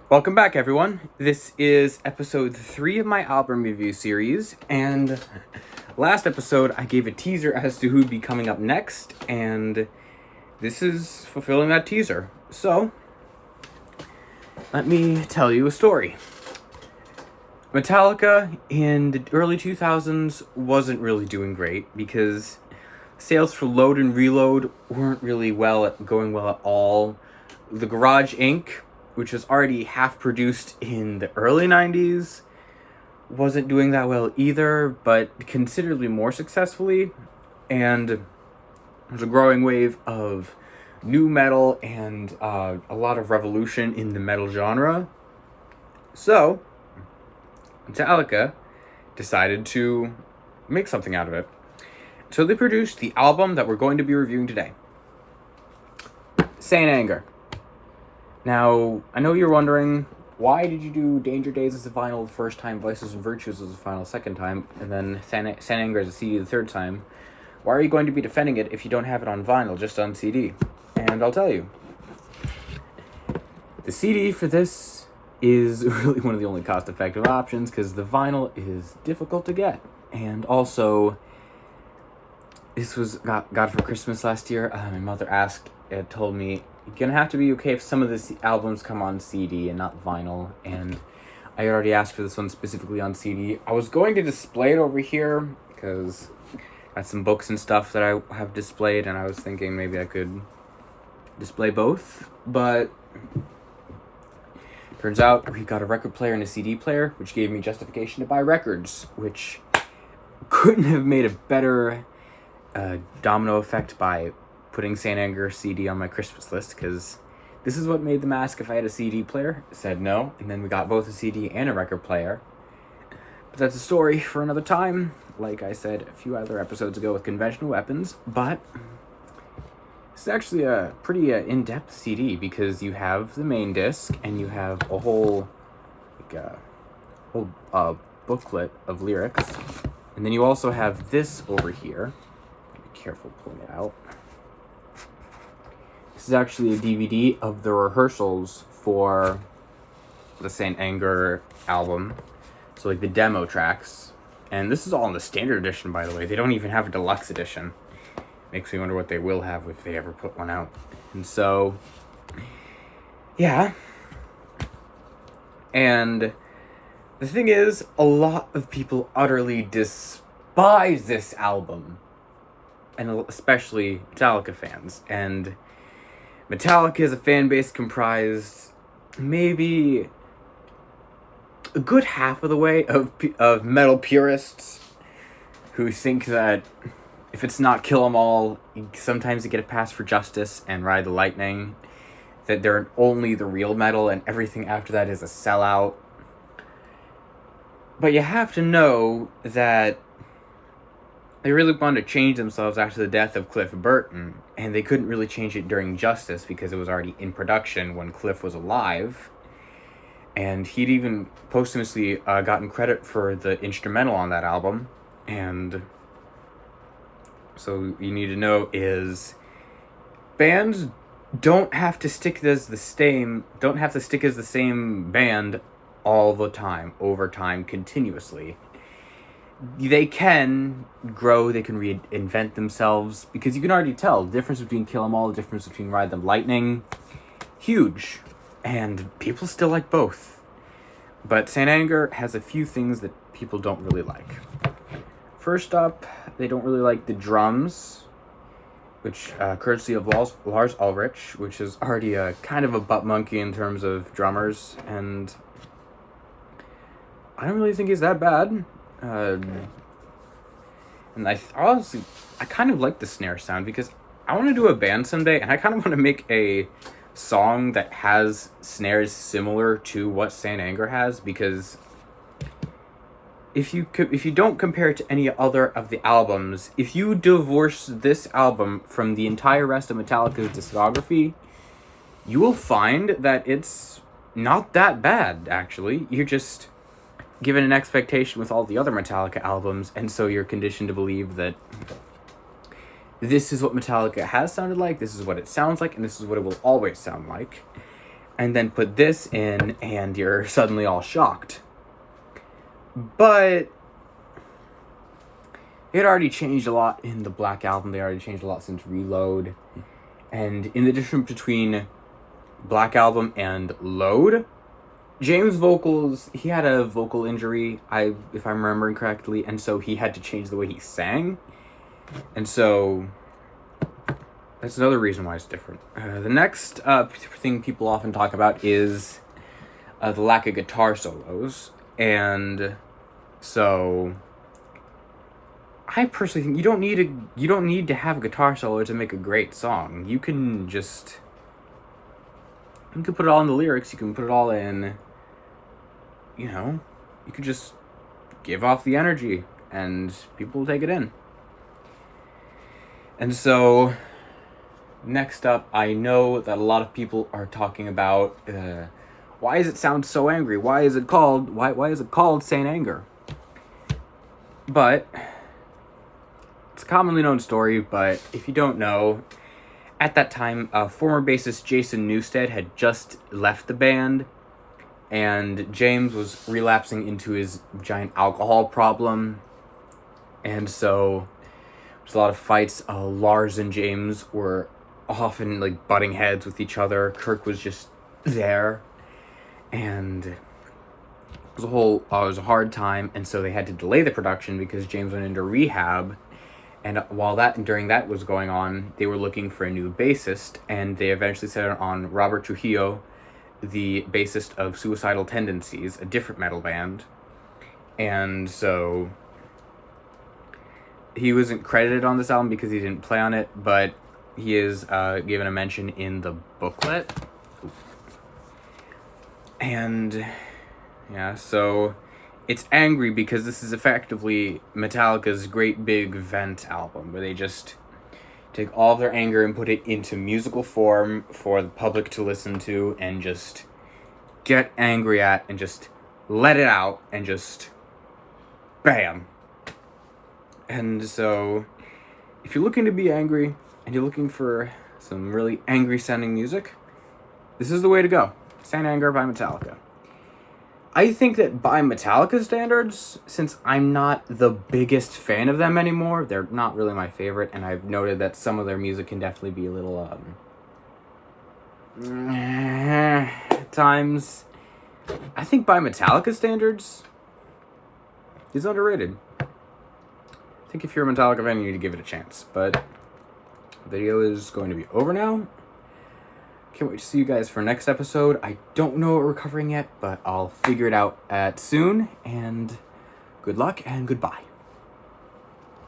Welcome back, everyone. This is episode 3 of my album review series, and last episode I gave a teaser as to who'd be coming up next, and this is fulfilling that teaser. So, let me tell you a story. Metallica in the early 2000s wasn't really doing great because sales for Load and Reload weren't really going well at all. The Garage Inc., which was already half produced in the early 90s, wasn't doing that well either, but considerably more successfully. And there's a growing wave of new metal and a lot of revolution in the metal genre. So, Metallica decided to make something out of it. So they produced the album that we're going to be reviewing today, Saint Anger. Now, I know you're wondering, why did you do Danger Days as a vinyl the first time, Vices and Virtues as a vinyl the second time, and then Saint Anger as a CD the third time? Why are you going to be defending it if you don't have it on vinyl, just on CD? And I'll tell you. The CD for this is really one of the only cost-effective options, because the vinyl is difficult to get. And also, this was got for Christmas last year. My mother told me, you're gonna have to be okay if some of the albums come on CD and not vinyl, and I had already asked for this one specifically on CD. I was going to display it over here because I had some books and stuff that I have displayed, and I was thinking maybe I could display both, but turns out we got a record player and a CD player, which gave me justification to buy records, which couldn't have made a better domino effect by putting Saint Anger CD on my Christmas list, because this is what made them ask if I had a CD player. I said no, and then we got both a CD and a record player. But that's a story for another time, like I said a few other episodes ago with Conventional Weapons. But this is actually a pretty in-depth CD, because you have the main disc and you have a whole booklet of lyrics, and then you also have this over here. Be careful pulling it out. This is actually a DVD of the rehearsals for the Saint Anger album. So, like, the demo tracks. And this is all in the standard edition, by the way. They don't even have a deluxe edition. Makes me wonder what they will have if they ever put one out. And so, yeah. And the thing is, a lot of people utterly despise this album. And especially Metallica fans. And Metallica is a fan base comprised maybe a good half of the way of metal purists who think that if it's not Kill 'Em All, sometimes you get a pass for Justice and Ride the Lightning, that they're only the real metal and everything after that is a sellout. But you have to know that they really wanted to change themselves after the death of Cliff Burton, and they couldn't really change it during Justice because it was already in production when Cliff was alive. And he'd even posthumously gotten credit for the instrumental on that album. And so you need to know is bands don't have to stick as the same band all the time, over time, continuously. They can grow, they can reinvent themselves, because you can already tell the difference between Kill 'Em All, the difference between Ride the Lightning, huge, and people still like both. But Saint Anger has a few things that people don't really like. First up, they don't really like the drums, which courtesy of Lars Ulrich, which is already a kind of a butt monkey in terms of drummers, and I don't really think he's that bad. And I honestly kind of like the snare sound, because I want to do a band someday, and I kind of want to make a song that has snares similar to what Saint Anger has, because if you don't compare it to any other of the albums, if you divorce this album from the entire rest of Metallica's discography, you will find that it's not that bad, actually. You're just given an expectation with all the other Metallica albums, and so you're conditioned to believe that this is what Metallica has sounded like, this is what it sounds like, and this is what it will always sound like. and then put this in, and you're suddenly all shocked. But it already changed a lot in the Black Album. They already changed a lot since Reload. And in the difference between Black Album and Load, James' vocals, he had a vocal injury, if I'm remembering correctly, and so he had to change the way he sang. And so that's another reason why it's different. The next thing people often talk about is the lack of guitar solos. And so I personally think you don't need to have a guitar solo to make a great song. You can put it all in the lyrics, you can put it all in, you could just give off the energy and people will take it in. And so next up, I know that a lot of people are talking about why does it sound so angry? Why is it called Saint Anger? But it's a commonly known story, but if you don't know, at that time, former bassist Jason Newsted had just left the band, and James was relapsing into his giant alcohol problem, and so there's a lot of fights. Lars and James were often butting heads with each other. Kirk was just there, and it was a hard time, and so they had to delay the production because James went into rehab. And during that was going on, they were looking for a new bassist, and they eventually settled on Robert Trujillo, the bassist of Suicidal Tendencies, a different metal band. And so he wasn't credited on this album because he didn't play on it, but he is given a mention in the booklet. And yeah, so it's angry because this is effectively Metallica's great big vent album, where they just take all of their anger and put it into musical form for the public to listen to and just get angry at and just let it out and just bam. And so if you're looking to be angry and you're looking for some really angry sounding music, this is the way to go. Saint Anger by Metallica. I think that by Metallica standards, since I'm not the biggest fan of them anymore, they're not really my favorite, and I've noted that some of their music can definitely be a little, at times. I think by Metallica standards, it's underrated. I think if you're a Metallica fan, you need to give it a chance, but the video is going to be over now. Can't wait to see you guys for next episode. I don't know what we're covering yet, but I'll figure it out soon. And good luck and goodbye.